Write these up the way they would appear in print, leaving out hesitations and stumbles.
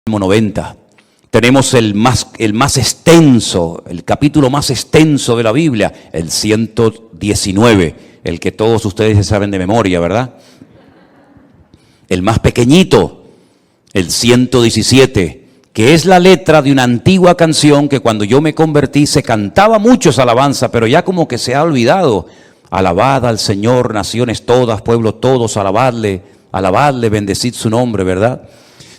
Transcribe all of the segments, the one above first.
Salmo 90. Tenemos el más extenso, el capítulo más extenso de la Biblia, el 119, el que todos ustedes saben de memoria, ¿verdad? El más pequeñito, el 117, que es la letra de una antigua canción que cuando yo me convertí se cantaba mucho esa alabanza, pero ya como que se ha olvidado. Alabad al Señor, naciones todas, pueblos todos, alabadle, bendecid su nombre, ¿verdad?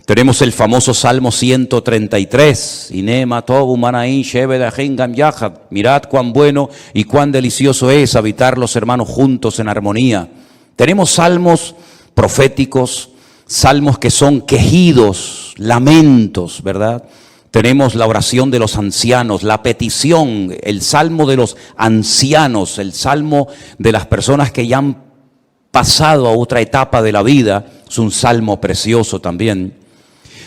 Tenemos el famoso Salmo 133, Inema tobu manaín shebedajin gam yahad. Mirad cuán bueno y cuán delicioso es habitar los hermanos juntos en armonía. Tenemos salmos proféticos, salmos que son quejidos, lamentos, ¿verdad? Tenemos la oración de los ancianos, la petición, el salmo de los ancianos, el salmo de las personas que ya han pasado a otra etapa de la vida. Es un salmo precioso también.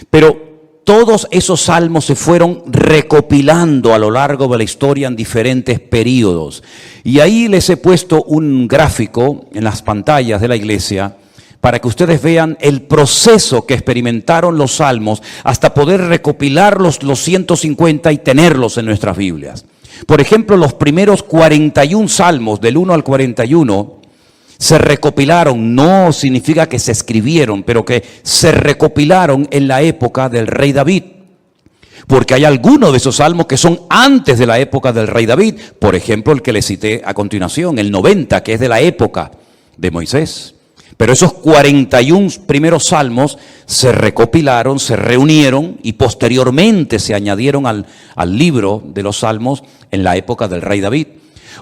Pero todos esos salmos se fueron recopilando a lo largo de la historia en diferentes periodos. Y ahí les he puesto un gráfico en las pantallas de la iglesia para que ustedes vean el proceso que experimentaron los salmos hasta poder recopilar los 150 y tenerlos en nuestras Biblias. Por ejemplo, los primeros 41 salmos, del 1 al 41, se recopilaron, no significa que se escribieron, pero que se recopilaron en la época del rey David. Porque hay algunos de esos salmos que son antes de la época del rey David. Por ejemplo, el que le cité a continuación, el 90, que es de la época de Moisés. Pero esos 41 primeros salmos se recopilaron, se reunieron y posteriormente se añadieron al libro de los salmos en la época del rey David.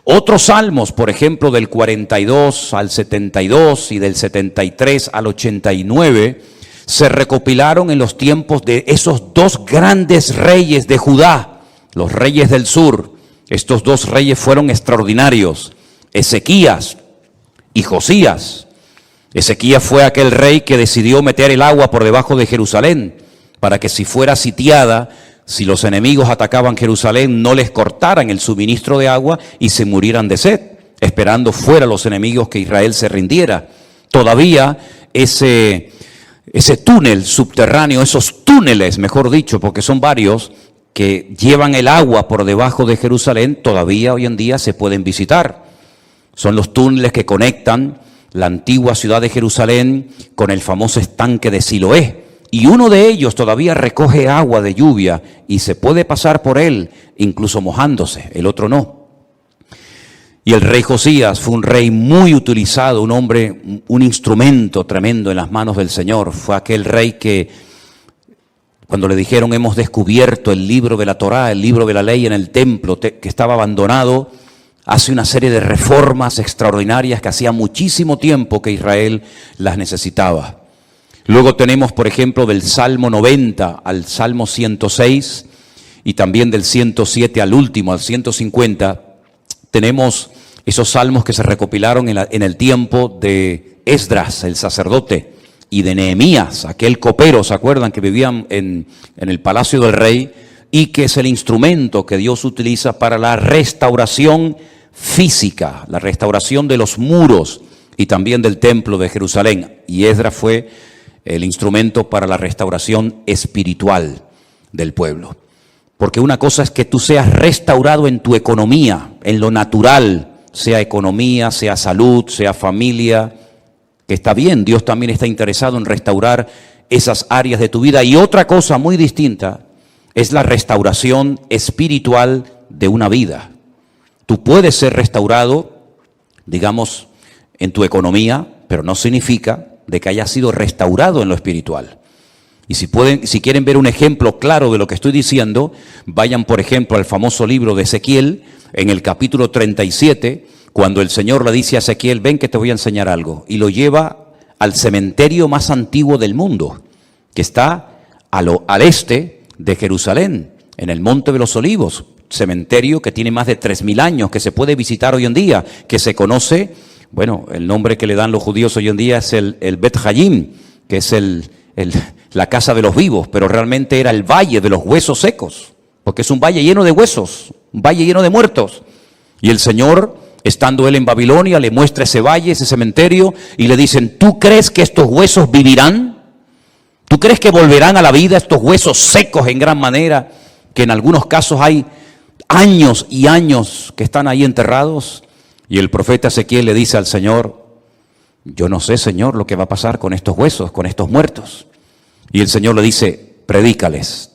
Otros salmos, por ejemplo, del 42 al 72 y del 73 al 89, se recopilaron en los tiempos de esos dos grandes reyes de Judá, los reyes del sur. Estos dos reyes fueron extraordinarios, Ezequías y Josías. Ezequías fue aquel rey que decidió meter el agua por debajo de Jerusalén para que si fuera sitiada, si los enemigos atacaban Jerusalén, no les cortaran el suministro de agua y se murieran de sed, esperando fuera los enemigos que Israel se rindiera. Todavía ese túnel subterráneo, esos túneles, mejor dicho, porque son varios, que llevan el agua por debajo de Jerusalén, todavía hoy en día se pueden visitar. Son los túneles que conectan la antigua ciudad de Jerusalén con el famoso estanque de Siloé. Y uno de ellos todavía recoge agua de lluvia y se puede pasar por él, incluso mojándose, el otro no. Y el rey Josías fue un rey muy utilizado, un hombre, un instrumento tremendo en las manos del Señor. Fue aquel rey que, cuando le dijeron hemos descubierto el libro de la Torá, el libro de la ley en el templo que estaba abandonado, hace una serie de reformas extraordinarias que hacía muchísimo tiempo que Israel las necesitaba. Luego tenemos, por ejemplo, del Salmo 90 al Salmo 106 y también del 107 al último, al 150, tenemos esos salmos que se recopilaron en el tiempo de Esdras, el sacerdote, y de Nehemías, aquel copero, ¿se acuerdan? Que vivían en el palacio del rey y que es el instrumento que Dios utiliza para la restauración física, la restauración de los muros y también del templo de Jerusalén. Y Esdras fue el instrumento para la restauración espiritual del pueblo. Porque una cosa es que tú seas restaurado en tu economía, en lo natural, sea economía, sea salud, sea familia, que está bien, Dios también está interesado en restaurar esas áreas de tu vida. Y otra cosa muy distinta es la restauración espiritual de una vida. Tú puedes ser restaurado, digamos, en tu economía, pero no significa de que haya sido restaurado en lo espiritual. Y si quieren ver un ejemplo claro de lo que estoy diciendo, vayan por ejemplo al famoso libro de Ezequiel, en el capítulo 37, cuando el Señor le dice a Ezequiel, ven que te voy a enseñar algo, y lo lleva al cementerio más antiguo del mundo, que está al este de Jerusalén, en el Monte de los Olivos, cementerio que tiene más de 3.000 años, que se puede visitar hoy en día, que se conoce. Bueno, el nombre que le dan los judíos hoy en día es el Bet Hayim, que es la casa de los vivos, pero realmente era el valle de los huesos secos, porque es un valle lleno de huesos, un valle lleno de muertos. Y el Señor, estando él en Babilonia, le muestra ese valle, ese cementerio, y le dicen, ¿tú crees que estos huesos vivirán? ¿Tú crees que volverán a la vida estos huesos secos en gran manera, que en algunos casos hay años y años que están ahí enterrados? Y el profeta Ezequiel le dice al Señor: yo no sé, Señor, lo que va a pasar con estos huesos, con estos muertos. Y el Señor le dice: predícales,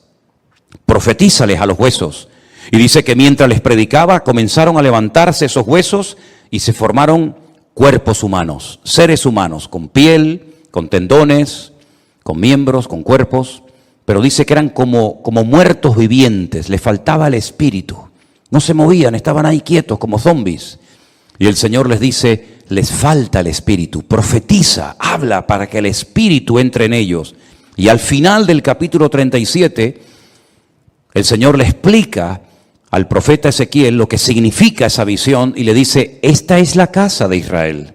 profetízales a los huesos. Y dice que mientras les predicaba, comenzaron a levantarse esos huesos y se formaron cuerpos humanos, seres humanos, con piel, con tendones, con miembros, con cuerpos, pero dice que eran como muertos vivientes, les faltaba el espíritu, no se movían, estaban ahí quietos como zombies. Y el Señor les dice: les falta el espíritu, profetiza, habla para que el espíritu entre en ellos. Y al final del capítulo 37, el Señor le explica al profeta Ezequiel lo que significa esa visión y le dice: esta es la casa de Israel,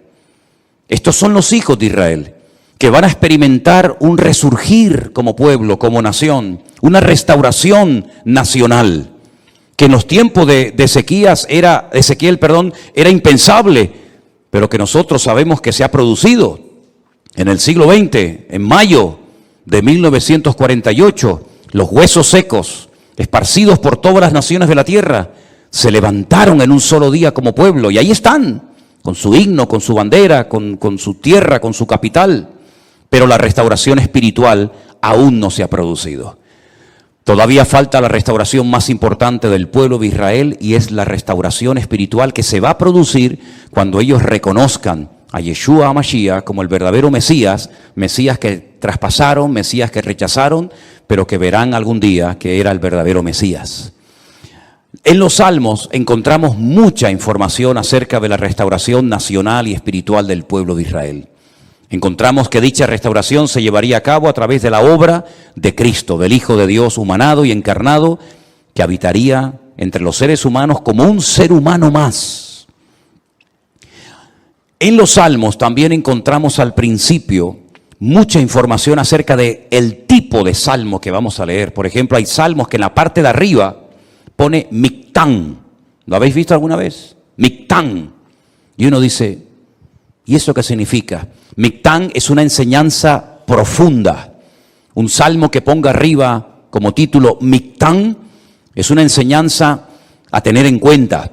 estos son los hijos de Israel, que van a experimentar un resurgir como pueblo, como nación, una restauración nacional, que en los tiempos de Ezequiel era impensable, pero que nosotros sabemos que se ha producido en el siglo XX, en mayo de 1948, los huesos secos, esparcidos por todas las naciones de la tierra, se levantaron en un solo día como pueblo, y ahí están, con su himno, con su bandera, con su tierra, con su capital. Pero la restauración espiritual aún no se ha producido. Todavía falta la restauración más importante del pueblo de Israel, y es la restauración espiritual que se va a producir cuando ellos reconozcan a Yeshua HaMashiach como el verdadero Mesías, Mesías que traspasaron, Mesías que rechazaron, pero que verán algún día que era el verdadero Mesías. En los Salmos encontramos mucha información acerca de la restauración nacional y espiritual del pueblo de Israel. Encontramos que dicha restauración se llevaría a cabo a través de la obra de Cristo, del Hijo de Dios humanado y encarnado, que habitaría entre los seres humanos como un ser humano más. En los Salmos también encontramos al principio mucha información acerca del tipo de salmo que vamos a leer. Por ejemplo, hay salmos que en la parte de arriba pone Mictán. ¿Lo habéis visto alguna vez? Mictán. Y uno dice: ¿y eso qué significa? Mictán es una enseñanza profunda. Un salmo que ponga arriba como título Mictán es una enseñanza a tener en cuenta.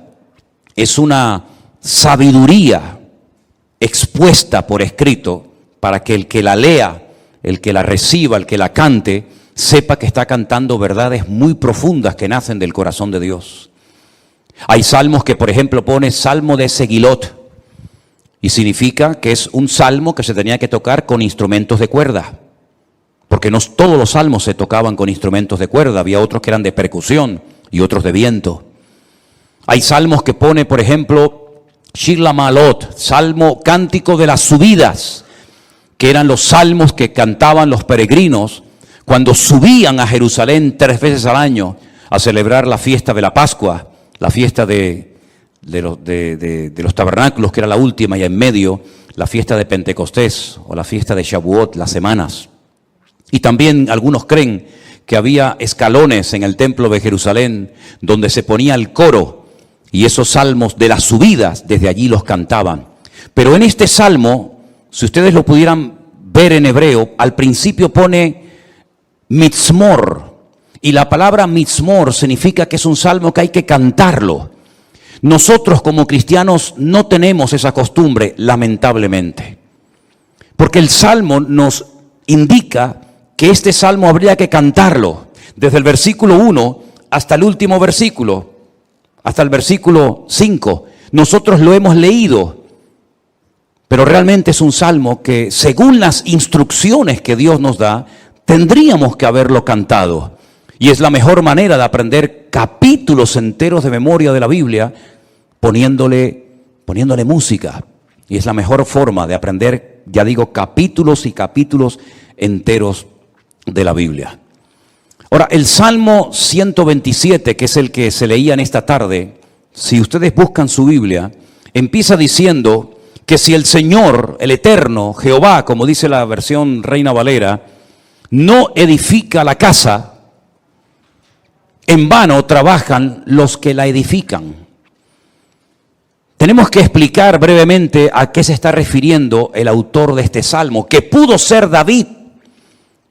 Es una sabiduría expuesta por escrito para que el que la lea, el que la reciba, el que la cante, sepa que está cantando verdades muy profundas que nacen del corazón de Dios. Hay salmos que, por ejemplo, pone Salmo de Segilot, y significa que es un salmo que se tenía que tocar con instrumentos de cuerda, porque no todos los salmos se tocaban con instrumentos de cuerda, había otros que eran de percusión y otros de viento. Hay salmos que pone, por ejemplo, Shir LaMa'alot, salmo cántico de las subidas, que eran los salmos que cantaban los peregrinos cuando subían a Jerusalén 3 veces al año a celebrar la fiesta de la Pascua, la fiesta de los tabernáculos, que era la última, y en medio la fiesta de Pentecostés o la fiesta de Shavuot, las semanas. Y también algunos creen que había escalones en el templo de Jerusalén donde se ponía el coro, y esos salmos de las subidas desde allí los cantaban. Pero en este salmo, si ustedes lo pudieran ver en hebreo, al principio pone mitzmor, y la palabra mitzmor significa que es un salmo que hay que cantarlo. Nosotros como cristianos no tenemos esa costumbre, lamentablemente, porque el salmo nos indica que este salmo habría que cantarlo desde el versículo 1 hasta el último versículo, hasta el versículo 5. Nosotros lo hemos leído, pero realmente es un salmo que, según las instrucciones que Dios nos da, tendríamos que haberlo cantado. Y es la mejor manera de aprender capítulos enteros de memoria de la Biblia, poniéndole música. Y es la mejor forma de aprender, ya digo, capítulos y capítulos enteros de la Biblia. Ahora, el Salmo 127, que es el que se leía en esta tarde, si ustedes buscan su Biblia, empieza diciendo que si el Señor, el Eterno, Jehová, como dice la versión Reina Valera, no edifica la casa, en vano trabajan los que la edifican. Tenemos que explicar brevemente a qué se está refiriendo el autor de este salmo, que pudo ser David,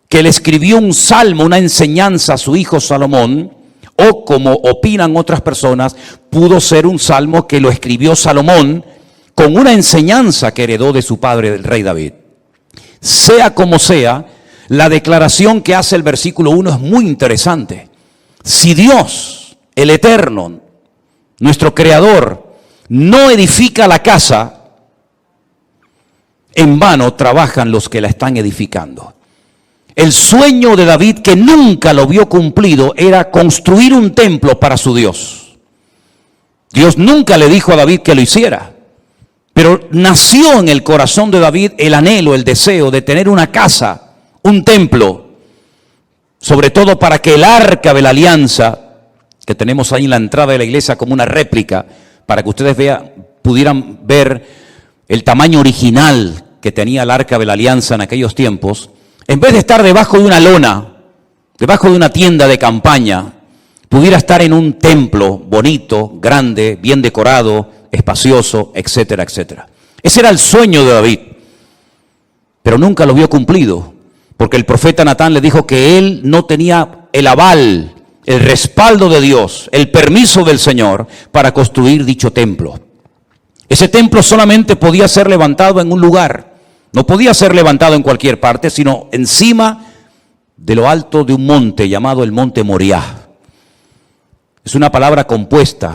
que le escribió un salmo, una enseñanza a su hijo Salomón, o como opinan otras personas, pudo ser un salmo que lo escribió Salomón con una enseñanza que heredó de su padre, el rey David. Sea como sea, la declaración que hace el versículo 1 es muy interesante. Si Dios, el Eterno, nuestro Creador, no edifica la casa, en vano trabajan los que la están edificando. El sueño de David, que nunca lo vio cumplido, era construir un templo para su Dios. Dios nunca le dijo a David que lo hiciera, pero nació en el corazón de David el anhelo, el deseo de tener una casa, un templo, sobre todo para que el arca de la alianza, que tenemos ahí en la entrada de la iglesia como una réplica, para que ustedes pudieran ver el tamaño original que tenía el arca de la alianza en aquellos tiempos, en vez de estar debajo de una lona, debajo de una tienda de campaña, pudiera estar en un templo bonito, grande, bien decorado, espacioso, etcétera, etcétera. Ese era el sueño de David, pero nunca lo vio cumplido, porque el profeta Natán le dijo que él no tenía el aval, el respaldo de Dios, el permiso del Señor para construir dicho templo. Ese templo solamente podía ser levantado en un lugar. No podía ser levantado en cualquier parte, sino encima de lo alto de un monte llamado el monte Moriah. Es una palabra compuesta,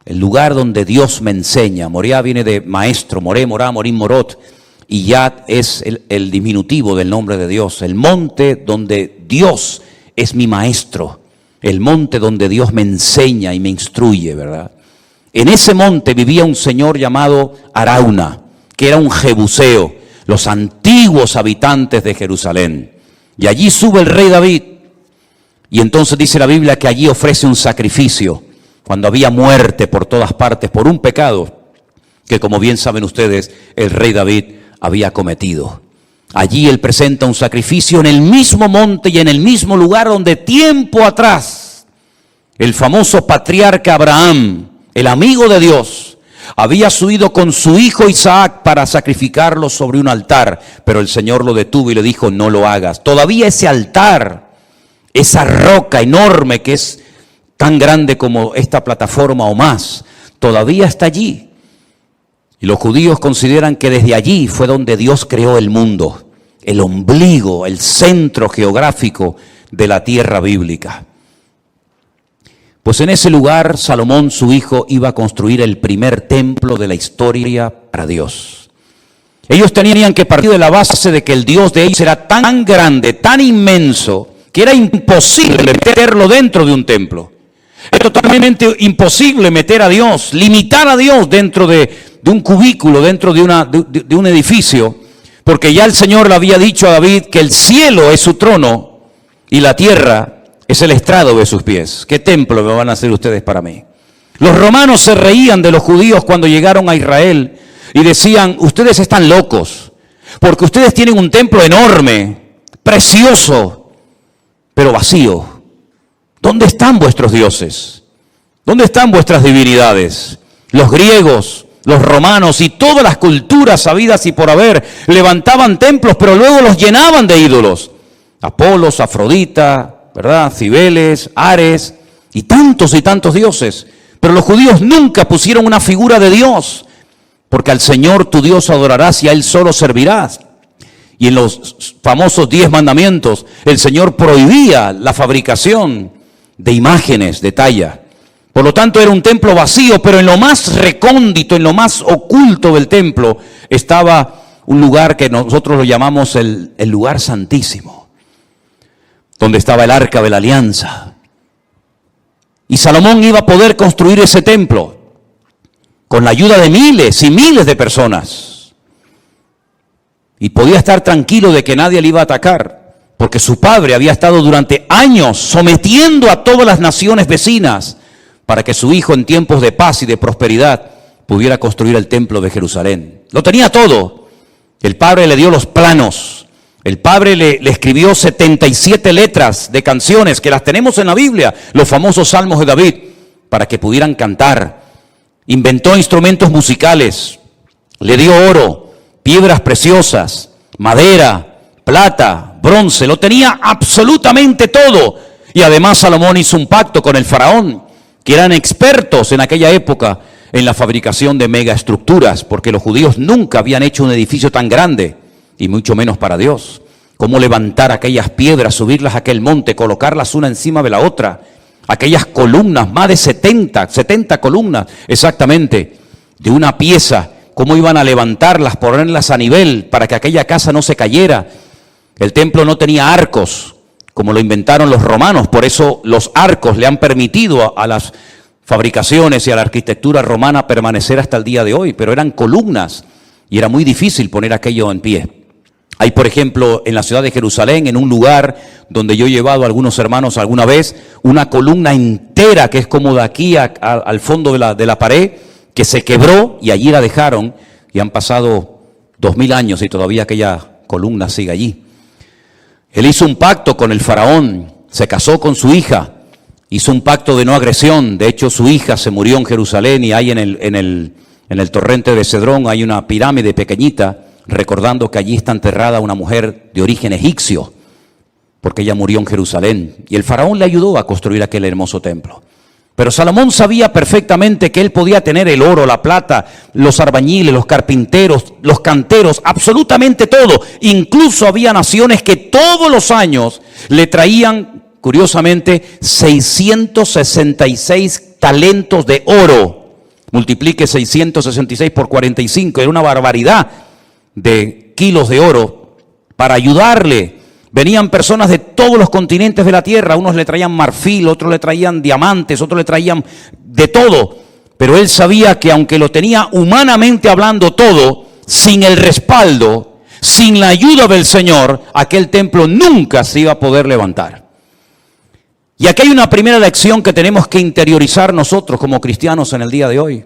el lugar donde Dios me enseña. Moriah viene de maestro, Moré, Morá, Morim, Morot, y Yad es el diminutivo del nombre de Dios. El monte donde Dios es mi maestro, el monte donde Dios me enseña y me instruye, ¿verdad? En ese monte vivía un señor llamado Arauna, que era un jebuseo, los antiguos habitantes de Jerusalén. Y allí sube el rey David. Y entonces dice la Biblia que allí ofrece un sacrificio, cuando había muerte por todas partes, por un pecado que, como bien saben ustedes, el rey David había cometido. Allí él presenta un sacrificio en el mismo monte y en el mismo lugar donde tiempo atrás el famoso patriarca Abraham, el amigo de Dios, había subido con su hijo Isaac para sacrificarlo sobre un altar, pero el Señor lo detuvo y le dijo: no lo hagas. Todavía ese altar, esa roca enorme que es tan grande como esta plataforma o más, todavía está allí. Y los judíos consideran que desde allí fue donde Dios creó el mundo, el ombligo, el centro geográfico de la tierra bíblica. Pues en ese lugar Salomón, su hijo, iba a construir el primer templo de la historia para Dios. Ellos tenían que partir de la base de que el Dios de ellos era tan grande, tan inmenso, que era imposible meterlo dentro de un templo. Es totalmente imposible meter a Dios, limitar a Dios dentro de un cubículo, dentro de un edificio, porque ya el Señor le había dicho a David que el cielo es su trono y la tierra es el estrado de sus pies. ¿Qué templo me van a hacer ustedes para mí? Los romanos se reían de los judíos cuando llegaron a Israel y decían: ustedes están locos, porque ustedes tienen un templo enorme, precioso, pero vacío. ¿Dónde están vuestros dioses? ¿Dónde están vuestras divinidades? Los griegos, los romanos y todas las culturas habidas y por haber levantaban templos, pero luego los llenaban de ídolos. Apolos, Afrodita, ¿verdad? Cibeles, Ares y tantos dioses. Pero los judíos nunca pusieron una figura de Dios, porque al Señor tu Dios adorarás y a Él solo servirás. Y en los famosos 10 mandamientos, el Señor prohibía la fabricación de imágenes de talla. Por lo tanto, era un templo vacío, pero en lo más recóndito, en lo más oculto del templo, estaba un lugar que nosotros lo llamamos el lugar santísimo, donde estaba el arca de la alianza. Y Salomón iba a poder construir ese templo con la ayuda de miles y miles de personas. Y podía estar tranquilo de que nadie le iba a atacar, porque su padre había estado durante años sometiendo a todas las naciones vecinas para que su hijo, en tiempos de paz y de prosperidad, pudiera construir el templo de Jerusalén. Lo tenía todo. El padre le dio los planos. El padre le escribió 77 letras de canciones que las tenemos en la Biblia, los famosos salmos de David, para que pudieran cantar. Inventó instrumentos musicales, le dio oro, piedras preciosas, madera, plata, bronce, lo tenía absolutamente todo. Y además Salomón hizo un pacto con el faraón, que eran expertos en aquella época en la fabricación de megaestructuras, porque los judíos nunca habían hecho un edificio tan grande, y mucho menos para Dios. Cómo levantar aquellas piedras, subirlas a aquel monte, colocarlas una encima de la otra. Aquellas columnas, más de 70 columnas exactamente, de una pieza. Cómo iban a levantarlas, ponerlas a nivel para que aquella casa no se cayera. El templo no tenía arcos, como lo inventaron los romanos. Por eso los arcos le han permitido a las fabricaciones y a la arquitectura romana permanecer hasta el día de hoy. Pero eran columnas y era muy difícil poner aquello en pie. Hay, por ejemplo, en la ciudad de Jerusalén, en un lugar donde yo he llevado a algunos hermanos alguna vez, una columna entera que es como de aquí al fondo de la pared, que se quebró y allí la dejaron, y han pasado 2000 años y todavía aquella columna sigue allí. Él hizo un pacto con el faraón, se casó con su hija, hizo un pacto de no agresión. De hecho, su hija se murió en Jerusalén, y hay en el torrente de Cedrón hay una pirámide pequeñita, recordando que allí está enterrada una mujer de origen egipcio, porque ella murió en Jerusalén, y el faraón le ayudó a construir aquel hermoso templo. Pero Salomón sabía perfectamente que él podía tener el oro, la plata, los albañiles, los carpinteros, los canteros, absolutamente todo. Incluso había naciones que todos los años le traían, curiosamente, 666 talentos de oro. Multiplique 666 por 45, era una barbaridad de kilos de oro para ayudarle. Venían personas de todos los continentes de la tierra, unos le traían marfil, otros le traían diamantes, otros le traían de todo. Pero él sabía que aunque lo tenía humanamente hablando todo, sin el respaldo, sin la ayuda del Señor, aquel templo nunca se iba a poder levantar. Y aquí hay una primera lección que tenemos que interiorizar nosotros como cristianos en el día de hoy.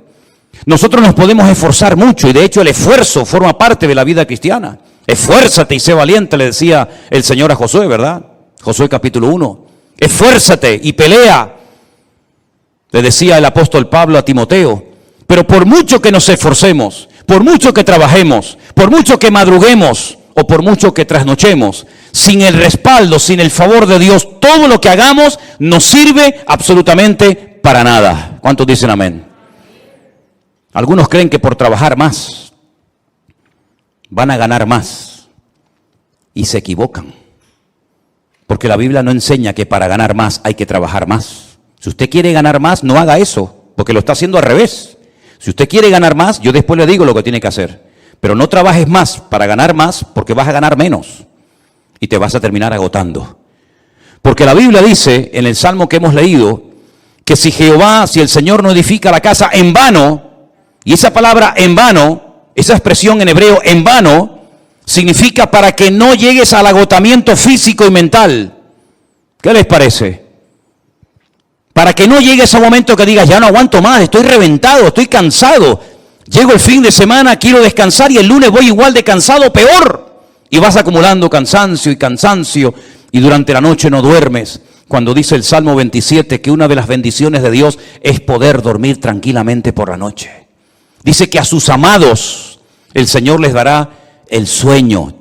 Nosotros nos podemos esforzar mucho, y de hecho el esfuerzo forma parte de la vida cristiana. Esfuérzate y sé valiente, le decía el Señor a Josué, ¿verdad? Josué capítulo 1. Esfuérzate y pelea, le decía el apóstol Pablo a Timoteo. Pero por mucho que nos esforcemos, por mucho que trabajemos, por mucho que madruguemos o por mucho que trasnochemos, sin el respaldo, sin el favor de Dios, todo lo que hagamos no sirve absolutamente para nada. ¿Cuántos dicen amén? Algunos creen que por trabajar más van a ganar más, y se equivocan, porque la Biblia no enseña que para ganar más hay que trabajar más. Si usted quiere ganar más, no haga eso, porque lo está haciendo al revés. Si usted quiere ganar más, yo después le digo lo que tiene que hacer, pero no trabajes más para ganar más, porque vas a ganar menos y te vas a terminar agotando. Porque la Biblia dice en el Salmo que hemos leído que si el Señor no edifica la casa, en vano. Y esa palabra en vano, esa expresión en hebreo en vano, significa para que no llegues al agotamiento físico y mental. ¿Qué les parece? Para que no llegues a un momento que digas, ya no aguanto más, estoy reventado, estoy cansado. Llego el fin de semana, quiero descansar, y el lunes voy igual de cansado, peor. Y vas acumulando cansancio, y durante la noche no duermes. Cuando dice el Salmo 27 que una de las bendiciones de Dios es poder dormir tranquilamente por la noche. Dice que a sus amados el Señor les dará el sueño.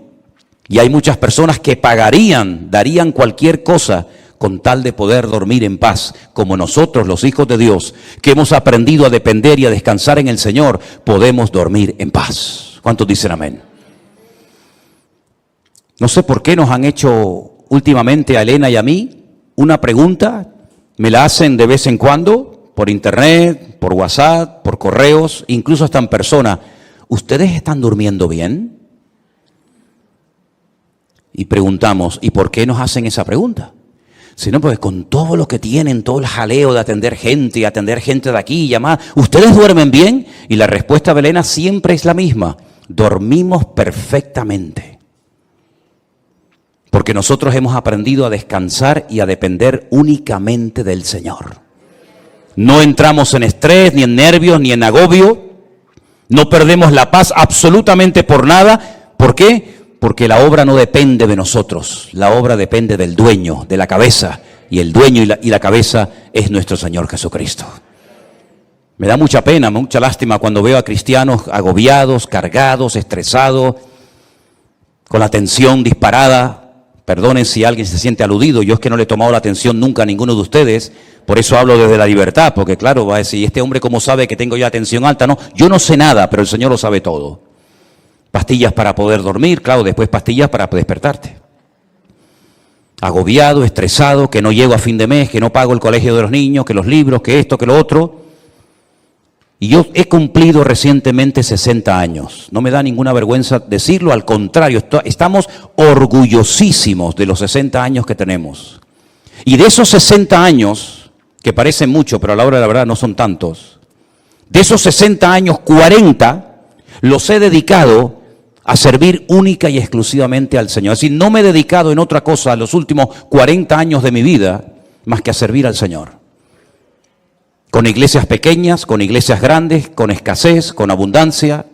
Y hay muchas personas que darían cualquier cosa con tal de poder dormir en paz, como nosotros, los hijos de Dios, que hemos aprendido a depender y a descansar en el Señor, podemos dormir en paz. ¿Cuántos dicen amén? No sé por qué nos han hecho últimamente a Elena y a mí una pregunta, me la hacen de vez en cuando, por internet, por WhatsApp, por correos, incluso hasta en persona. ¿Ustedes están durmiendo bien? Y preguntamos, ¿y por qué nos hacen esa pregunta? Si no, pues con todo lo que tienen, todo el jaleo de atender gente de aquí y llamar, ¿ustedes duermen bien? Y la respuesta de Elena siempre es la misma, dormimos perfectamente. Porque nosotros hemos aprendido a descansar y a depender únicamente del Señor. No entramos en estrés, ni en nervios, ni en agobio. No perdemos la paz absolutamente por nada. ¿Por qué? Porque la obra no depende de nosotros. La obra depende del dueño, de la cabeza. Y el dueño y la cabeza es nuestro Señor Jesucristo. Me da mucha pena, mucha lástima cuando veo a cristianos agobiados, cargados, estresados, con la tensión disparada. Perdonen si alguien se siente aludido, yo es que no le he tomado la atención nunca a ninguno de ustedes, por eso hablo desde la libertad, porque claro, va a decir, ¿este hombre cómo sabe que tengo ya tensión alta? No, yo no sé nada, pero el Señor lo sabe todo. Pastillas para poder dormir, claro, después pastillas para despertarte. Agobiado, estresado, que no llego a fin de mes, que no pago el colegio de los niños, que los libros, que esto, que lo otro. Y yo he cumplido recientemente 60 años. No me da ninguna vergüenza decirlo, al contrario, estamos orgullosísimos de los 60 años que tenemos. Y de esos 60 años, que parecen mucho, pero a la hora de la verdad no son tantos, de esos 60 años, 40 los he dedicado a servir única y exclusivamente al Señor. Es decir, no me he dedicado en otra cosa los últimos 40 años de mi vida más que a servir al Señor. Con iglesias pequeñas, con iglesias grandes, con escasez, con abundancia,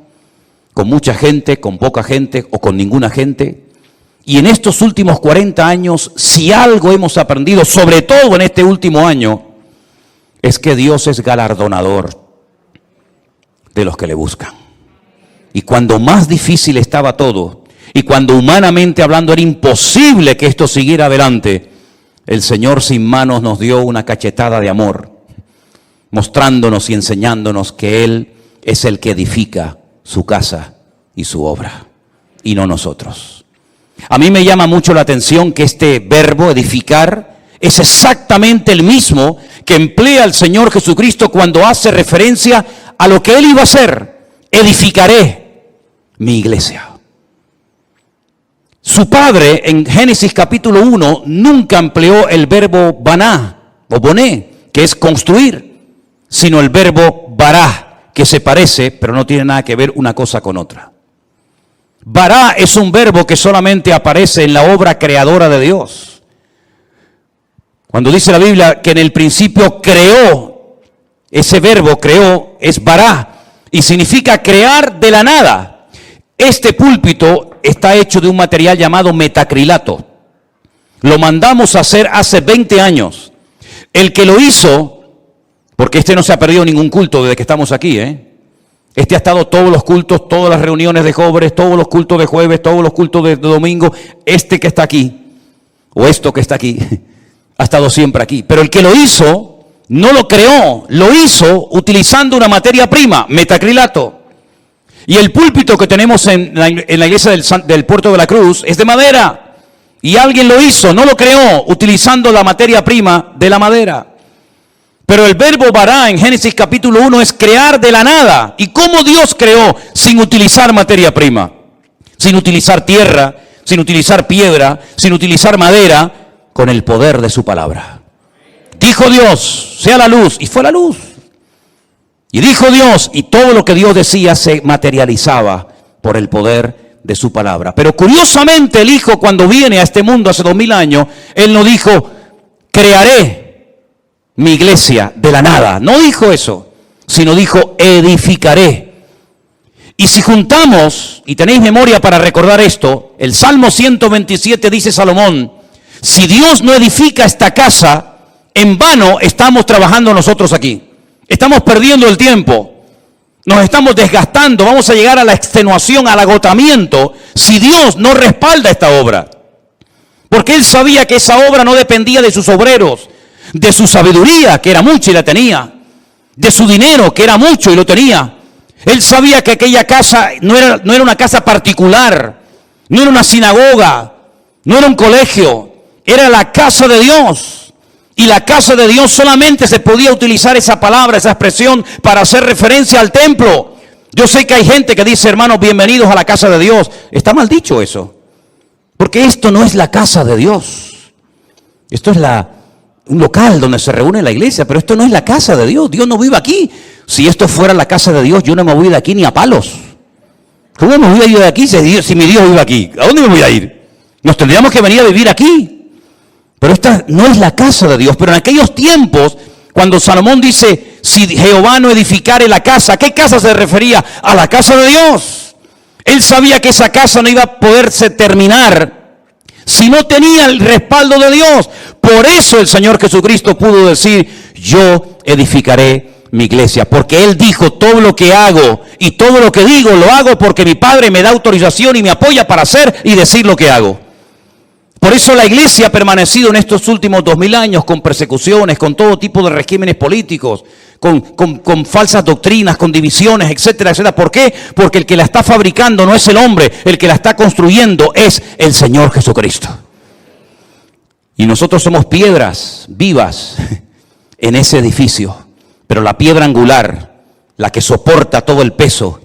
con mucha gente, con poca gente o con ninguna gente. Y en estos últimos 40 años, si algo hemos aprendido, sobre todo en este último año, es que Dios es galardonador de los que le buscan. Y cuando más difícil estaba todo, y cuando humanamente hablando era imposible que esto siguiera adelante, el Señor sin manos nos dio una cachetada de amor, mostrándonos y enseñándonos que Él es el que edifica su casa y su obra, y no nosotros. A mí me llama mucho la atención que este verbo, edificar, es exactamente el mismo que emplea el Señor Jesucristo cuando hace referencia a lo que Él iba a hacer. Edificaré mi iglesia. Su padre en Génesis capítulo 1 nunca empleó el verbo baná o boné, que es construir, sino el verbo bará, que se parece, pero no tiene nada que ver una cosa con otra. Bará es un verbo que solamente aparece en la obra creadora de Dios. Cuando dice la Biblia que en el principio creó, ese verbo creó es bará y significa crear de la nada. Este púlpito está hecho de un material llamado metacrilato. Lo mandamos a hacer hace 20 años. El que lo hizo, porque este no se ha perdido ningún culto desde que estamos aquí, Este ha estado todos los cultos, todas las reuniones de jóvenes, todos los cultos de jueves, todos los cultos de domingo. Este que está aquí, o esto que está aquí, ha estado siempre aquí. Pero el que lo hizo, no lo creó, lo hizo utilizando una materia prima, metacrilato. Y el púlpito que tenemos en la iglesia del Puerto de la Cruz es de madera. Y alguien lo hizo, no lo creó, utilizando la materia prima de la madera. Pero el verbo bará en Génesis capítulo 1 es crear de la nada. ¿Y cómo Dios creó sin utilizar materia prima? Sin utilizar tierra, sin utilizar piedra, sin utilizar madera, con el poder de su palabra. Dijo Dios, sea la luz, y fue la luz. Y dijo Dios, y todo lo que Dios decía se materializaba por el poder de su palabra. Pero curiosamente el Hijo, cuando viene a este mundo hace 2000 años, Él no dijo, crearé mi iglesia de la nada. No dijo eso, sino dijo, edificaré. Y si juntamos, y tenéis memoria para recordar esto, el Salmo 127 dice Salomón, si Dios no edifica esta casa, en vano estamos trabajando nosotros aquí. Estamos perdiendo el tiempo, nos estamos desgastando, vamos a llegar a la extenuación, al agotamiento, si Dios no respalda esta obra. Porque Él sabía que esa obra no dependía de sus obreros, de su sabiduría, que era mucha y la tenía, de su dinero, que era mucho y lo tenía. Él sabía que aquella casa no era una casa particular, no era una sinagoga, no era un colegio, era la casa de Dios. Y la casa de Dios solamente se podía utilizar esa palabra, esa expresión, para hacer referencia al templo. Yo sé que hay gente que dice, hermanos, bienvenidos a la casa de Dios. Está mal dicho eso. Porque esto no es la casa de Dios. Esto es un local donde se reúne la iglesia, pero esto no es la casa de Dios. Dios no vive aquí. Si esto fuera la casa de Dios, yo no me voy de aquí ni a palos. ¿Cómo me voy a ir de aquí si mi Dios vive aquí? ¿A dónde me voy a ir? Nos tendríamos que venir a vivir aquí. Pero esta no es la casa de Dios. Pero en aquellos tiempos, cuando Salomón dice, si Jehová no edificare la casa, ¿a qué casa se refería? A la casa de Dios. Él sabía que esa casa no iba a poderse terminar si no tenía el respaldo de Dios. Por eso el Señor Jesucristo pudo decir, yo edificaré mi iglesia, porque Él dijo: todo lo que hago y todo lo que digo lo hago porque mi Padre me da autorización y me apoya para hacer y decir lo que hago. Por eso la iglesia ha permanecido en estos últimos 2000 años con persecuciones, con todo tipo de regímenes políticos, con falsas doctrinas, con divisiones, etcétera, etcétera. ¿Por qué? Porque el que la está fabricando no es el hombre, el que la está construyendo es el Señor Jesucristo. Y nosotros somos piedras vivas en ese edificio, pero la piedra angular, la que soporta todo el peso,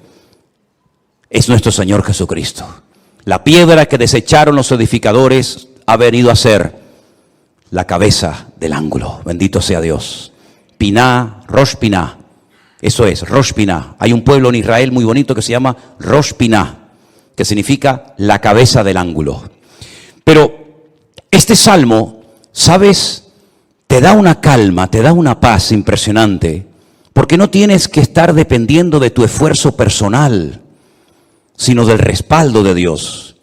es nuestro Señor Jesucristo. La piedra que desecharon los edificadores ha venido a ser la cabeza del ángulo. Bendito sea Dios. Piná, Rosh Piná. Eso es, Rosh Piná. Hay un pueblo en Israel muy bonito que se llama Rosh Piná, que significa la cabeza del ángulo. Pero este salmo, ¿sabes? Te da una calma, te da una paz impresionante, porque no tienes que estar dependiendo de tu esfuerzo personal, sino del respaldo de Dios.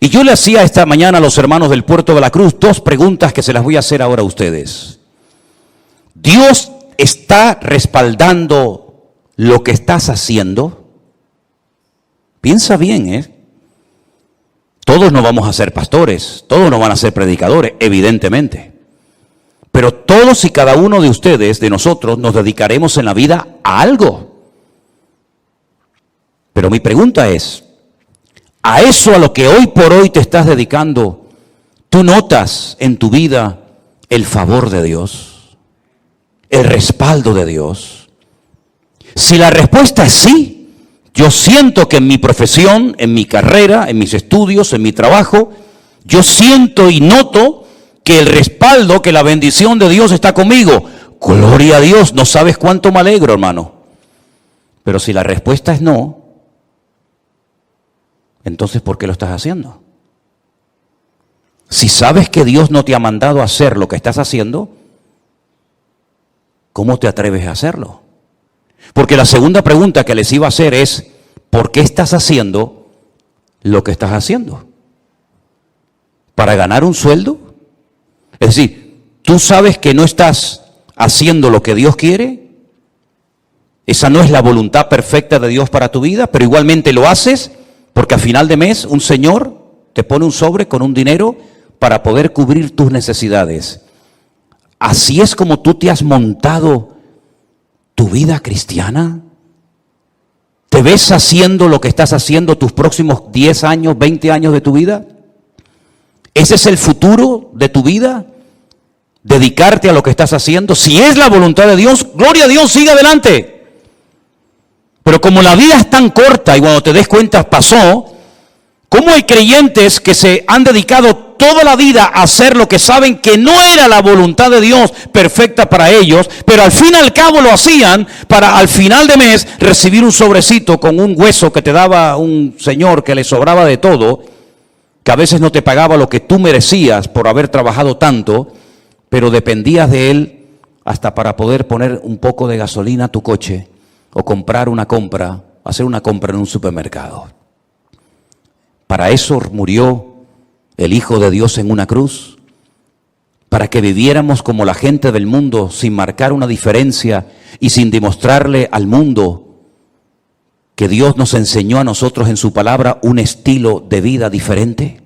Y yo le hacía esta mañana a los hermanos del Puerto de la Cruz 2 preguntas que se las voy a hacer ahora a ustedes. ¿Dios está respaldando lo que estás haciendo? Piensa bien, ¿eh? Todos no vamos a ser pastores, todos no van a ser predicadores, evidentemente. Pero todos y cada uno de ustedes, de nosotros, nos dedicaremos en la vida a algo. Pero mi pregunta es, a eso a lo que hoy por hoy te estás dedicando, ¿tú notas en tu vida el favor de Dios? ¿El respaldo de Dios? Si la respuesta es sí, yo siento que en mi profesión, en mi carrera, en mis estudios, en mi trabajo, yo siento y noto que el respaldo, que la bendición de Dios está conmigo. Gloria a Dios, no sabes cuánto me alegro, hermano. Pero si la respuesta es no, entonces, ¿por qué lo estás haciendo? Si sabes que Dios no te ha mandado a hacer lo que estás haciendo, ¿cómo te atreves a hacerlo? Porque la segunda pregunta que les iba a hacer es, ¿por qué estás haciendo lo que estás haciendo? ¿Para ganar un sueldo? Es decir, ¿tú sabes que no estás haciendo lo que Dios quiere? Esa no es la voluntad perfecta de Dios para tu vida, pero igualmente lo haces. Porque a final de mes un señor te pone un sobre con un dinero para poder cubrir tus necesidades. ¿Así es como tú te has montado tu vida cristiana? ¿Te ves haciendo lo que estás haciendo tus próximos 10 años, 20 años de tu vida? ¿Ese es el futuro de tu vida? ¿Dedicarte a lo que estás haciendo? Si es la voluntad de Dios, gloria a Dios, sigue adelante. Pero como la vida es tan corta y cuando te des cuenta pasó, ¿cómo hay creyentes que se han dedicado toda la vida a hacer lo que saben que no era la voluntad de Dios perfecta para ellos, pero al fin y al cabo lo hacían para al final de mes recibir un sobrecito con un hueso que te daba un señor que le sobraba de todo, que a veces no te pagaba lo que tú merecías por haber trabajado tanto, pero dependías de él hasta para poder poner un poco de gasolina a tu coche o hacer una compra en un supermercado? Para eso murió el Hijo de Dios en una cruz, para que viviéramos como la gente del mundo, sin marcar una diferencia y sin demostrarle al mundo que Dios nos enseñó a nosotros en su palabra un estilo de vida diferente.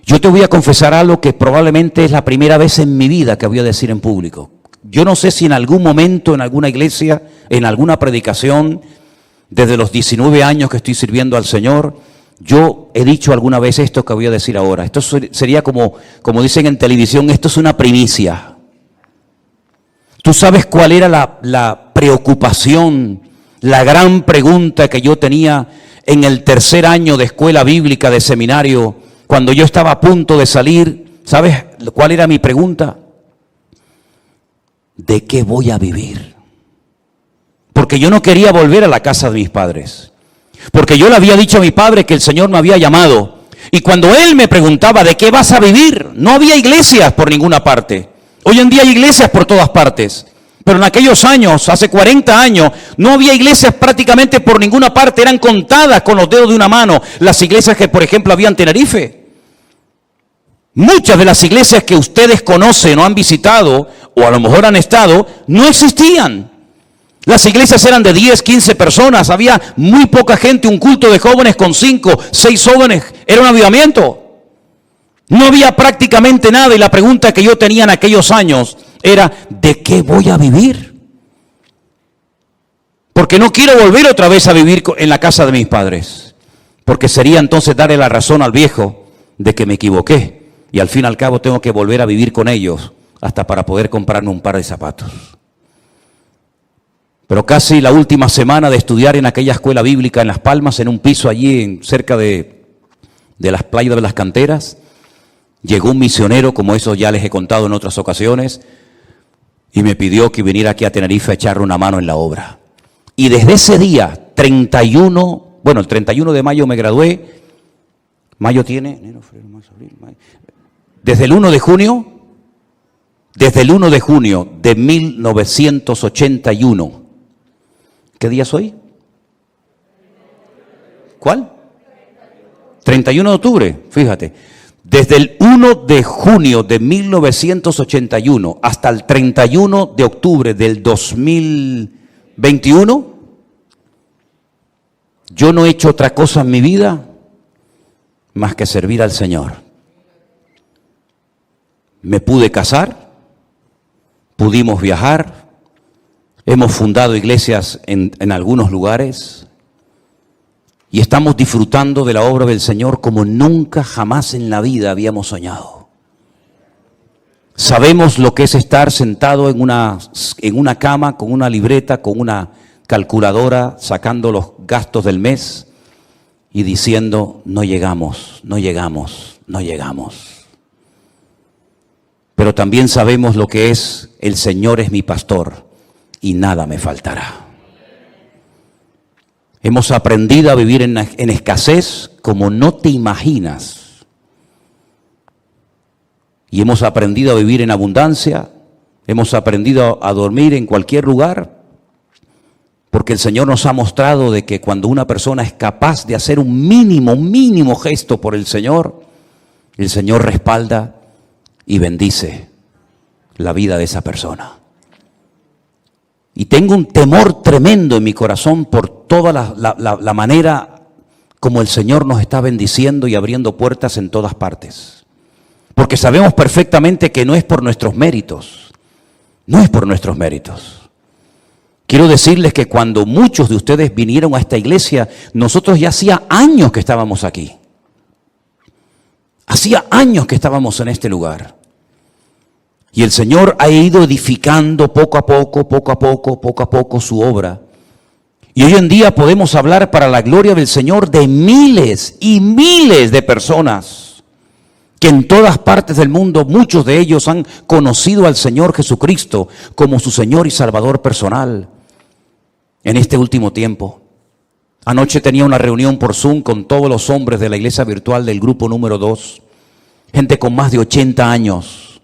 Yo te voy a confesar algo que probablemente es la primera vez en mi vida que voy a decir en público. Yo no sé si en algún momento, en alguna iglesia, en alguna predicación, desde los 19 años que estoy sirviendo al Señor, yo he dicho alguna vez esto que voy a decir ahora. Esto sería como dicen en televisión, esto es una primicia. ¿Tú sabes cuál era la preocupación, la gran pregunta que yo tenía en el tercer año de escuela bíblica, de seminario, cuando yo estaba a punto de salir? ¿Sabes cuál era mi pregunta? ¿De qué voy a vivir? Porque yo no quería volver a la casa de mis padres. Porque yo le había dicho a mi padre que el Señor me había llamado. Y cuando él me preguntaba, ¿de qué vas a vivir? No había iglesias por ninguna parte. Hoy en día hay iglesias por todas partes. Pero en aquellos años, hace 40 años, no había iglesias prácticamente por ninguna parte. Eran contadas con los dedos de una mano las iglesias que, por ejemplo, había en Tenerife. Muchas de las iglesias que ustedes conocen o han visitado, o a lo mejor han estado, no existían. Las iglesias eran de 10, 15 personas, había muy poca gente, un culto de jóvenes con 5, 6 jóvenes, era un avivamiento. No había prácticamente nada y la pregunta que yo tenía en aquellos años era, ¿de qué voy a vivir? Porque no quiero volver otra vez a vivir en la casa de mis padres, porque sería entonces darle la razón al viejo de que me equivoqué y al fin y al cabo tengo que volver a vivir con ellos hasta para poder comprarme un par de zapatos. Pero casi la última semana de estudiar en aquella escuela bíblica en Las Palmas, en un piso allí cerca de las playas de las canteras, llegó un misionero, como eso ya les he contado en otras ocasiones, y me pidió que viniera aquí a Tenerife a echarle una mano en la obra. Y desde ese día, el 31 de mayo me gradué, mayo tiene, enero, febrero, marzo, abril, mayo. Desde el 1 de junio de 1981, ¿qué día es hoy? ¿Cuál? 31 de octubre, fíjate. Desde el 1 de junio de 1981 hasta el 31 de octubre del 2021, yo no he hecho otra cosa en mi vida más que servir al Señor. Me pude casar, pudimos viajar, hemos fundado iglesias en algunos lugares y estamos disfrutando de la obra del Señor como nunca jamás en la vida habíamos soñado. Sabemos lo que es estar sentado en una cama con una libreta, con una calculadora, sacando los gastos del mes y diciendo, no llegamos, no llegamos, no llegamos. Pero también sabemos lo que es, el Señor es mi pastor y nada me faltará. Hemos aprendido a vivir en escasez como no te imaginas. Y hemos aprendido a vivir en abundancia, hemos aprendido a dormir en cualquier lugar, porque el Señor nos ha mostrado de que cuando una persona es capaz de hacer un mínimo gesto por el Señor respalda y bendice la vida de esa persona. Y tengo un temor tremendo en mi corazón por toda la manera como el Señor nos está bendiciendo y abriendo puertas en todas partes. Porque sabemos perfectamente que no es por nuestros méritos, no es por nuestros méritos. Quiero decirles que cuando muchos de ustedes vinieron a esta iglesia, nosotros ya hacía años que estábamos aquí. Hacía años que estábamos en este lugar. Y el Señor ha ido edificando poco a poco su obra. Y hoy en día podemos hablar para la gloria del Señor de miles y miles de personas que en todas partes del mundo, muchos de ellos han conocido al Señor Jesucristo como su Señor y Salvador personal en este último tiempo. Anoche tenía una reunión por Zoom con todos los hombres de la iglesia virtual del grupo número 2, gente con más de 80 años,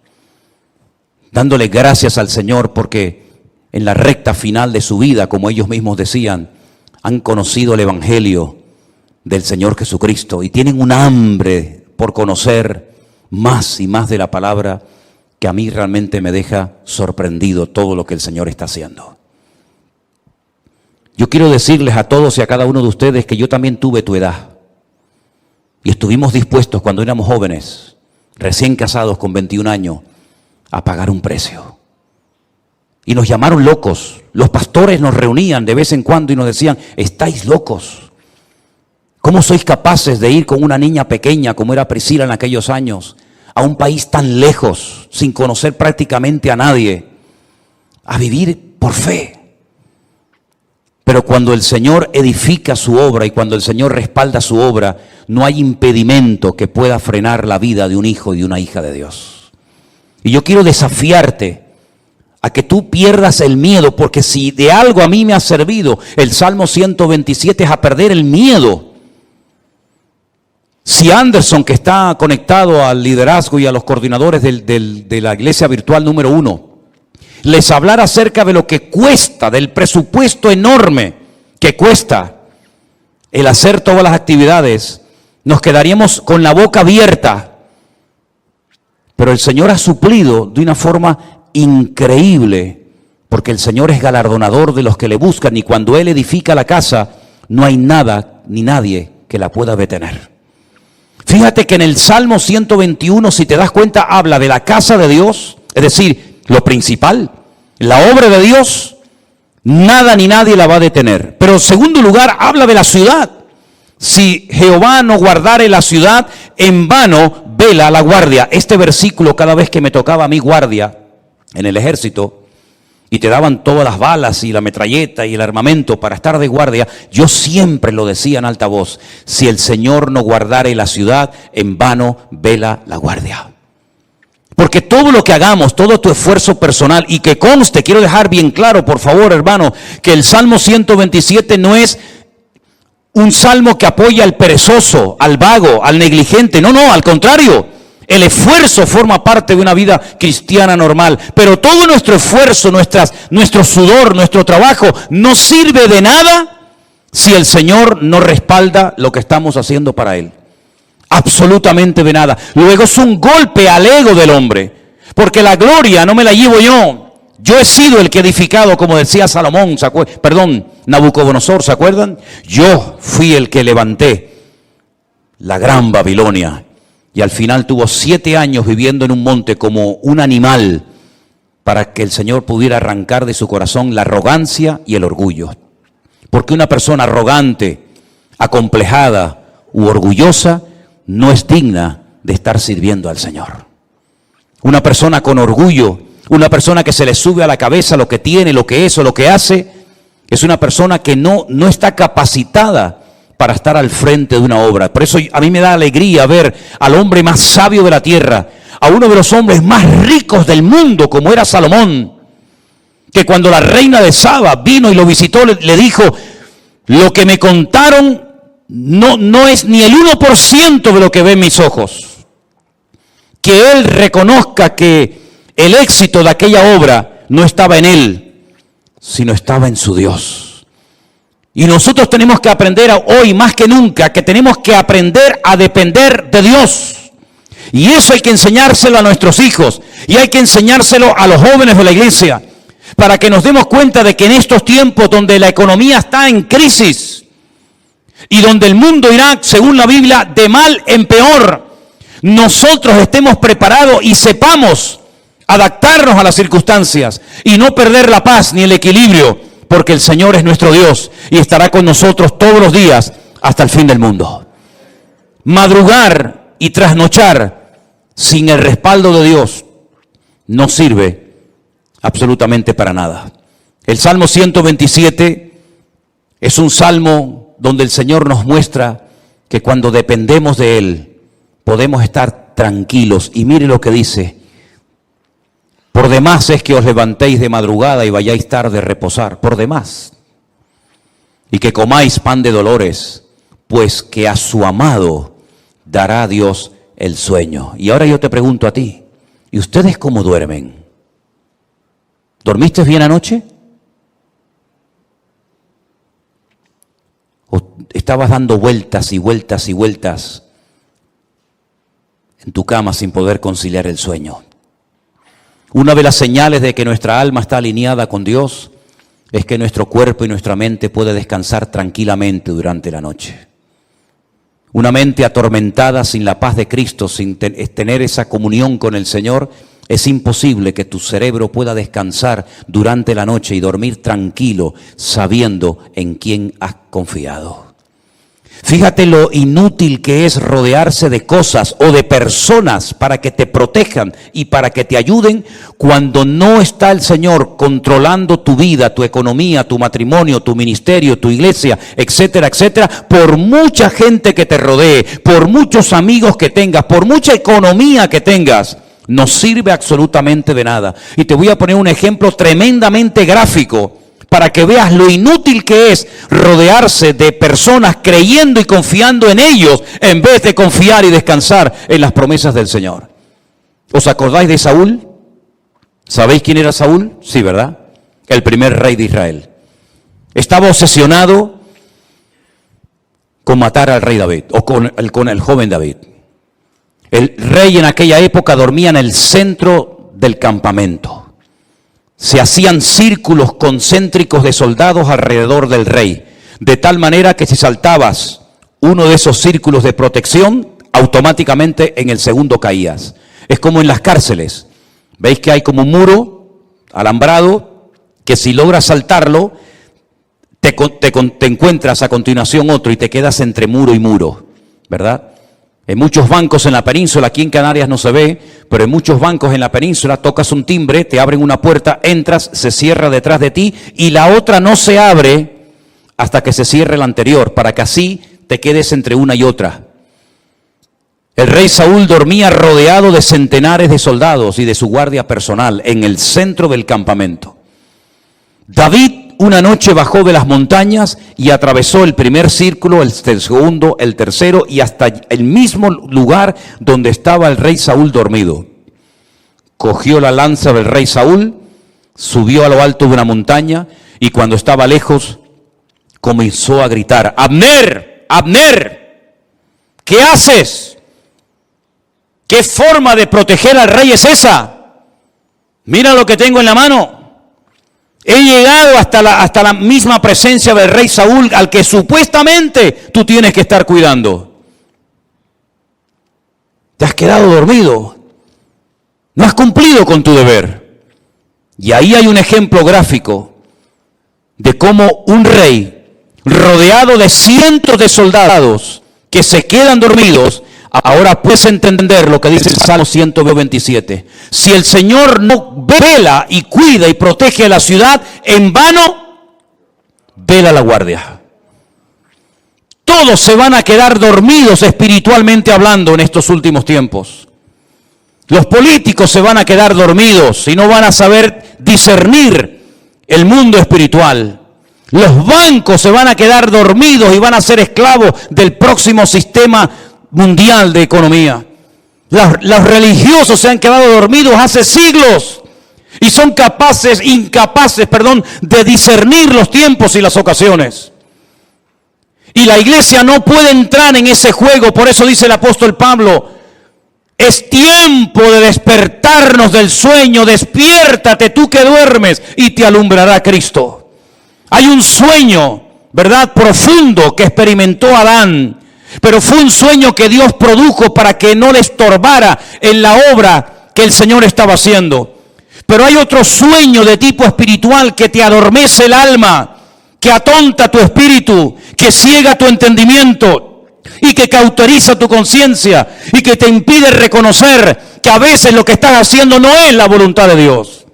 dándole gracias al Señor porque en la recta final de su vida, como ellos mismos decían, han conocido el Evangelio del Señor Jesucristo y tienen un hambre por conocer más y más de la palabra que a mí realmente me deja sorprendido todo lo que el Señor está haciendo. Yo quiero decirles a todos y a cada uno de ustedes que yo también tuve tu edad y estuvimos dispuestos cuando éramos jóvenes, recién casados con 21 años, a pagar un precio. Y nos llamaron locos. Los pastores nos reunían de vez en cuando y nos decían, estáis locos. ¿Cómo sois capaces de ir con una niña pequeña como era Priscila en aquellos años a un país tan lejos, sin conocer prácticamente a nadie, a vivir por fe? Pero cuando el Señor edifica su obra y cuando el Señor respalda su obra, no hay impedimento que pueda frenar la vida de un hijo y de una hija de Dios. Y yo quiero desafiarte a que tú pierdas el miedo, porque si de algo a mí me ha servido el Salmo 127 es a perder el miedo. Si Anderson, que está conectado al liderazgo y a los coordinadores de la iglesia virtual número 1, les hablara acerca de lo que cuesta, del presupuesto enorme que cuesta el hacer todas las actividades, nos quedaríamos con la boca abierta. Pero el Señor ha suplido de una forma increíble porque el Señor es galardonador de los que le buscan, y cuando Él edifica la casa, no hay nada ni nadie que la pueda detener. Fíjate que en el Salmo 121, si te das cuenta, habla de la casa de Dios, es decir, lo principal, la obra de Dios, nada ni nadie la va a detener. Pero en segundo lugar, habla de la ciudad. Si Jehová no guardare la ciudad, en vano vela la guardia. Este versículo, cada vez que me tocaba a mí guardia en el ejército, y te daban todas las balas y la metralleta y el armamento para estar de guardia, yo siempre lo decía en alta voz: si el Señor no guardare la ciudad, en vano vela la guardia. Porque todo lo que hagamos, todo tu esfuerzo personal, y que conste, quiero dejar bien claro, por favor, hermano, que el Salmo 127 no es un salmo que apoya al perezoso, al vago, al negligente. No, al contrario. El esfuerzo forma parte de una vida cristiana normal, pero todo nuestro esfuerzo, nuestro sudor, nuestro trabajo no sirve de nada si el Señor no respalda lo que estamos haciendo para Él. Absolutamente de nada. Luego es un golpe al ego del hombre, porque la gloria no me la llevo yo. Yo he sido el que he edificado, como decía Salomón, Nabucodonosor, ¿se acuerdan? Yo fui el que levanté la gran Babilonia. Y al final tuvo 7 años viviendo en un monte como un animal, para que el Señor pudiera arrancar de su corazón la arrogancia y el orgullo. Porque una persona arrogante, acomplejada u orgullosa no es digna de estar sirviendo al Señor. Una persona con orgullo, una persona que se le sube a la cabeza lo que tiene, lo que es o lo que hace, es una persona que no está capacitada para estar al frente de una obra. Por eso a mí me da alegría ver al hombre más sabio de la tierra, a uno de los hombres más ricos del mundo, como era Salomón, que cuando la reina de Saba vino y lo visitó, le dijo: lo que me contaron no es ni el 1% de lo que ven mis ojos. Que él reconozca que el éxito de aquella obra no estaba en él, sino estaba en su Dios. Y nosotros tenemos que aprender hoy más que nunca, que tenemos que aprender a depender de Dios. Y eso hay que enseñárselo a nuestros hijos, y hay que enseñárselo a los jóvenes de la iglesia, para que nos demos cuenta de que en estos tiempos donde la economía está en crisis, y donde el mundo irá, según la Biblia, de mal en peor, nosotros estemos preparados y sepamos adaptarnos a las circunstancias, y no perder la paz ni el equilibrio, porque el Señor es nuestro Dios y estará con nosotros todos los días hasta el fin del mundo. Madrugar y trasnochar sin el respaldo de Dios no sirve absolutamente para nada. El Salmo 127 es un salmo donde el Señor nos muestra que cuando dependemos de Él podemos estar tranquilos. Y mire lo que dice: por demás es que os levantéis de madrugada y vayáis tarde a reposar, por demás. Y que comáis pan de dolores, pues que a su amado dará Dios el sueño. Y ahora yo te pregunto a ti, ¿y ustedes cómo duermen? ¿Dormiste bien anoche? ¿O estabas dando vueltas y vueltas y vueltas en tu cama sin poder conciliar el sueño? Una de las señales de que nuestra alma está alineada con Dios es que nuestro cuerpo y nuestra mente puede descansar tranquilamente durante la noche. Una mente atormentada sin la paz de Cristo, sin tener esa comunión con el Señor, es imposible que tu cerebro pueda descansar durante la noche y dormir tranquilo sabiendo en quién has confiado. Fíjate lo inútil que es rodearse de cosas o de personas para que te protejan y para que te ayuden cuando no está el Señor controlando tu vida, tu economía, tu matrimonio, tu ministerio, tu iglesia, etcétera, etcétera. Por mucha gente que te rodee, por muchos amigos que tengas, por mucha economía que tengas, no sirve absolutamente de nada. Y te voy a poner un ejemplo tremendamente gráfico, para que veas lo inútil que es rodearse de personas creyendo y confiando en ellos en vez de confiar y descansar en las promesas del Señor. ¿Os acordáis de Saúl? ¿Sabéis quién era Saúl? Sí, ¿verdad? El primer rey de Israel. Estaba obsesionado con matar al rey David, o con el joven David. El rey en aquella época dormía en el centro del campamento. se hacían círculos concéntricos de soldados alrededor del rey, de tal manera que si saltabas uno de esos círculos de protección, automáticamente en el segundo caías. Es como en las cárceles. ¿Veis que hay como un muro alambrado que si logras saltarlo, te encuentras a continuación otro y te quedas entre muro y muro, ¿verdad? En muchos bancos en la península, aquí en Canarias no se ve, pero en muchos bancos en la península tocas un timbre, te abren una puerta, entras, se cierra detrás de ti y la otra no se abre hasta que se cierre la anterior, para que así te quedes entre una y otra. El rey Saúl dormía rodeado de centenares de soldados y de su guardia personal en el centro del campamento. David una noche bajó de las montañas y atravesó el primer círculo, el segundo, el tercero y hasta el mismo lugar donde estaba el rey Saúl dormido. Cogió la lanza del rey Saúl, subió a lo alto de una montaña y cuando estaba lejos comenzó a gritar: ¡Abner! ¡Abner! ¿Qué haces? ¿Qué forma de proteger al rey es esa? Mira lo que tengo en la mano. He llegado hasta la misma presencia del rey Saúl, al que supuestamente tú tienes que estar cuidando. Te has quedado dormido. No has cumplido con tu deber. Y ahí hay un ejemplo gráfico de cómo un rey rodeado de cientos de soldados que se quedan dormidos. Ahora puedes entender lo que dice el Salmo 127. Si el Señor no vela y cuida y protege a la ciudad, en vano vela la guardia. Todos se van a quedar dormidos espiritualmente hablando en estos últimos tiempos. Los políticos se van a quedar dormidos y no van a saber discernir el mundo espiritual. Los bancos se van a quedar dormidos y van a ser esclavos del próximo sistema mundial de economía. Los religiosos se han quedado dormidos hace siglos y son incapaces de discernir los tiempos y las ocasiones. Y la iglesia no puede entrar en ese juego. Por eso dice el apóstol Pablo: es tiempo de despertarnos del sueño, despiértate tú que duermes y te alumbrará Cristo. Hay un sueño, ¿verdad?, profundo que experimentó Adán. Pero fue un sueño que Dios produjo para que no le estorbara en la obra que el Señor estaba haciendo. Pero hay otro sueño de tipo espiritual que te adormece el alma, que atonta tu espíritu, que ciega tu entendimiento y que cauteriza tu conciencia y que te impide reconocer que a veces lo que estás haciendo no es la voluntad de Dios.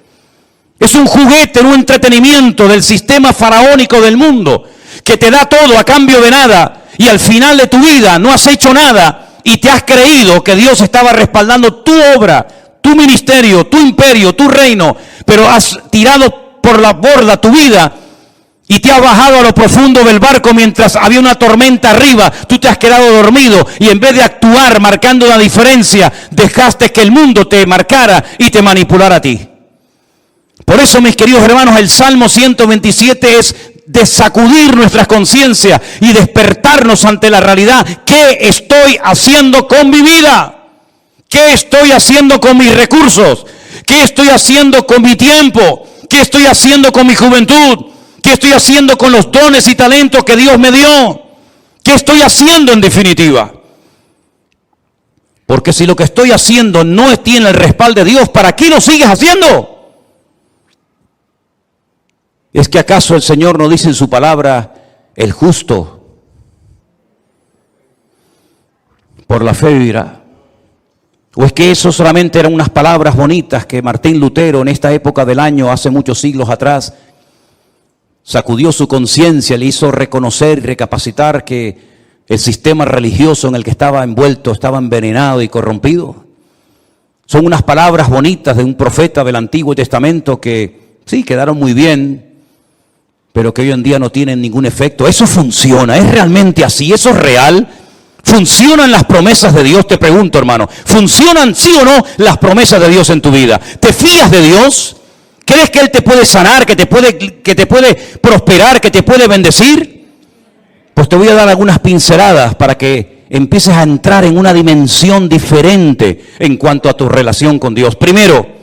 Es un juguete, un entretenimiento del sistema faraónico del mundo que te da todo a cambio de nada. Y al final de tu vida no has hecho nada y te has creído que Dios estaba respaldando tu obra, tu ministerio, tu imperio, tu reino, pero has tirado por la borda tu vida y te has bajado a lo profundo del barco mientras había una tormenta arriba. Tú te has quedado dormido y en vez de actuar marcando la diferencia, dejaste que el mundo te marcara y te manipulara a ti. Por eso, mis queridos hermanos, el Salmo 127 es de sacudir nuestras conciencias y despertarnos ante la realidad. ¿Qué estoy haciendo con mi vida? ¿Qué estoy haciendo con mis recursos? ¿Qué estoy haciendo con mi tiempo? ¿Qué estoy haciendo con mi juventud? ¿Qué estoy haciendo con los dones y talentos que Dios me dio? ¿Qué estoy haciendo en definitiva? Porque si lo que estoy haciendo no tiene el respaldo de Dios, ¿para qué lo sigues haciendo? ¿Es que acaso el Señor no dice en su palabra: el justo por la fe vivirá? ¿O es que eso solamente eran unas palabras bonitas que Martín Lutero en esta época del año, hace muchos siglos atrás, sacudió su conciencia, le hizo reconocer y recapacitar que el sistema religioso en el que estaba envuelto estaba envenenado y corrompido? Son unas palabras bonitas de un profeta del Antiguo Testamento que sí, quedaron muy bien, pero que hoy en día no tienen ningún efecto. Eso funciona, es realmente así, eso es real. ¿Funcionan las promesas de Dios? Te pregunto, hermano. ¿Funcionan sí o no las promesas de Dios en tu vida? ¿Te fías de Dios? ¿Crees que Él te puede sanar, que te puede prosperar, que te puede bendecir? Pues te voy a dar algunas pinceladas para que empieces a entrar en una dimensión diferente en cuanto a tu relación con Dios. Primero,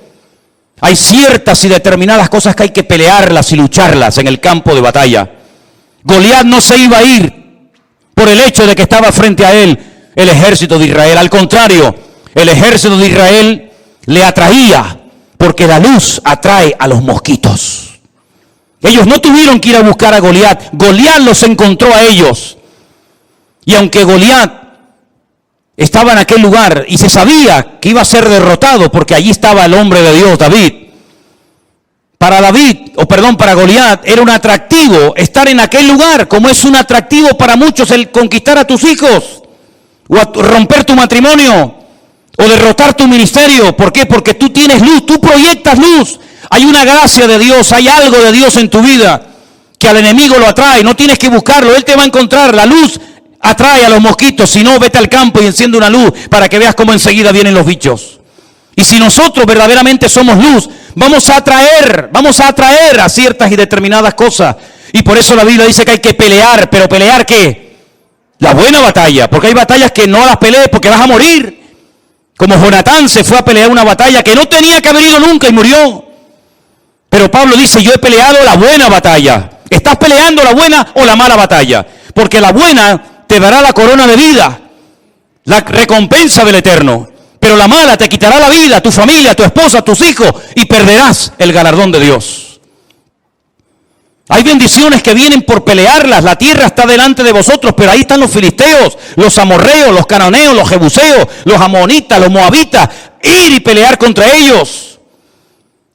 Hay ciertas y determinadas cosas que hay que pelearlas y lucharlas en el campo de batalla. Goliat no se iba a ir por el hecho de que estaba frente a él el ejército de Israel. Al contrario, el ejército de Israel le atraía, porque la luz atrae a los mosquitos. Ellos no tuvieron que ir a buscar a Goliat. Goliat los encontró a ellos. Y aunque Goliat estaba en aquel lugar y se sabía que iba a ser derrotado, porque allí estaba el hombre de Dios, David. Para Goliat era un atractivo estar en aquel lugar, como es un atractivo para muchos el conquistar a tus hijos, o romper tu matrimonio, o derrotar tu ministerio. ¿Por qué? Porque tú tienes luz, tú proyectas luz. Hay una gracia de Dios, hay algo de Dios en tu vida que al enemigo lo atrae. No tienes que buscarlo, él te va a encontrar. La luz atrae a los mosquitos. Si no, vete al campo y enciende una luz para que veas cómo enseguida vienen los bichos. Y si nosotros verdaderamente somos luz, vamos a atraer a ciertas y determinadas cosas. Y por eso la Biblia dice que hay que pelear. ¿Pero pelear qué? La buena batalla. Porque hay batallas que no las pelees porque vas a morir. Como Jonatán se fue a pelear una batalla que no tenía que haber ido nunca y murió. Pero Pablo dice, yo he peleado la buena batalla. ¿Estás peleando la buena o la mala batalla? Porque la buena te dará la corona de vida, la recompensa del Eterno. Pero la mala te quitará la vida, tu familia, tu esposa, tus hijos, y perderás el galardón de Dios. Hay bendiciones que vienen por pelearlas. La tierra está delante de vosotros, pero ahí están los filisteos, los amorreos, los cananeos, los jebuseos, los amonitas, los moabitas. Ir y pelear contra ellos.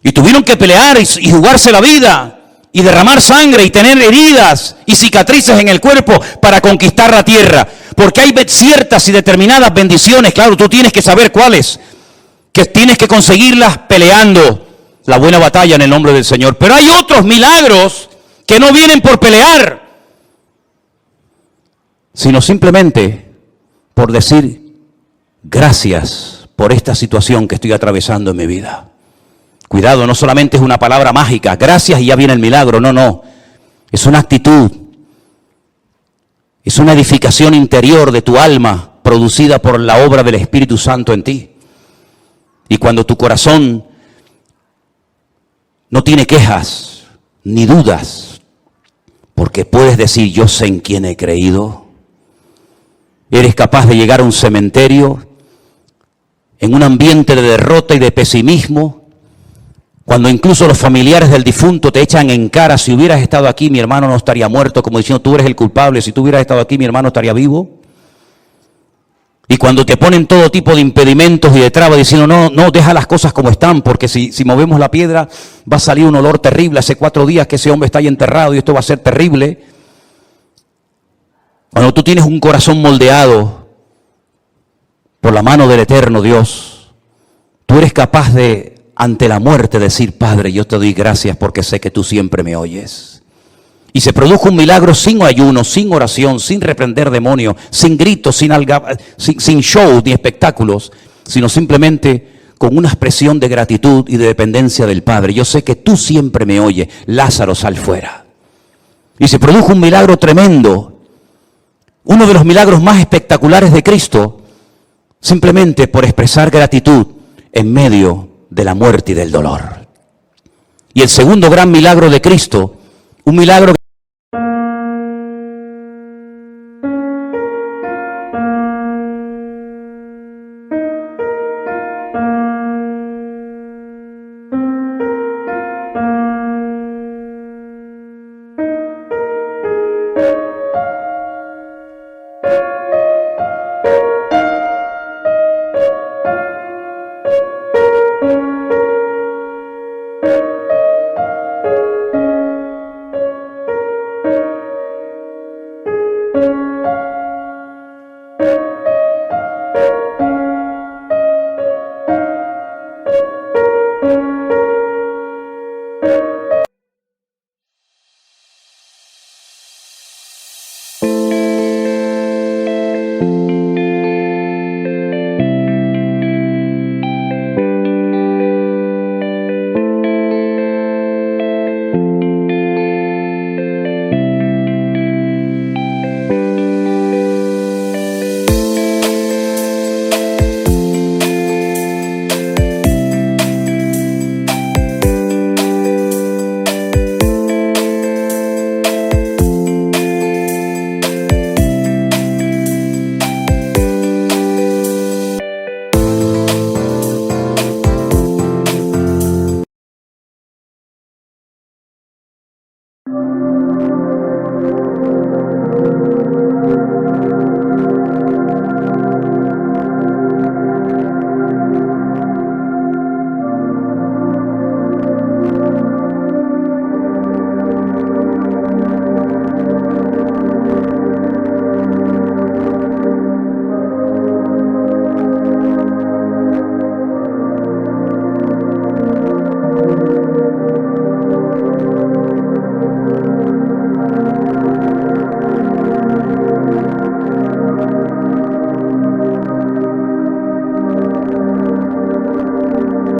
Y tuvieron que pelear y jugarse la vida, y derramar sangre, y tener heridas y cicatrices en el cuerpo para conquistar la tierra. Porque hay ciertas y determinadas bendiciones, claro, tú tienes que saber cuáles, que tienes que conseguirlas peleando la buena batalla en el nombre del Señor. Pero hay otros milagros que no vienen por pelear, sino simplemente por decir gracias por esta situación que estoy atravesando en mi vida. Cuidado, no solamente es una palabra mágica, gracias y ya viene el milagro, no. Es una actitud, es una edificación interior de tu alma producida por la obra del Espíritu Santo en ti. Y cuando tu corazón no tiene quejas ni dudas, porque puedes decir, yo sé en quién he creído, eres capaz de llegar a un cementerio en un ambiente de derrota y de pesimismo, cuando incluso los familiares del difunto te echan en cara, si hubieras estado aquí mi hermano no estaría muerto, como diciendo tú eres el culpable, si tú hubieras estado aquí mi hermano estaría vivo. Y cuando te ponen todo tipo de impedimentos y de trabas diciendo no, deja las cosas como están, porque si movemos la piedra va a salir un olor terrible, hace 4 días que ese hombre está ahí enterrado y esto va a ser terrible. Cuando tú tienes un corazón moldeado por la mano del eterno Dios, tú eres capaz de ante la muerte decir, Padre, yo te doy gracias porque sé que tú siempre me oyes. Y se produjo un milagro sin ayuno, sin oración, sin reprender demonios, sin gritos, sin show ni espectáculos, sino simplemente con una expresión de gratitud y de dependencia del Padre. Yo sé que tú siempre me oyes, Lázaro, sal fuera. Y se produjo un milagro tremendo, uno de los milagros más espectaculares de Cristo, simplemente por expresar gratitud en medio de la muerte y del dolor. Y el segundo gran milagro de Cristo, un milagro que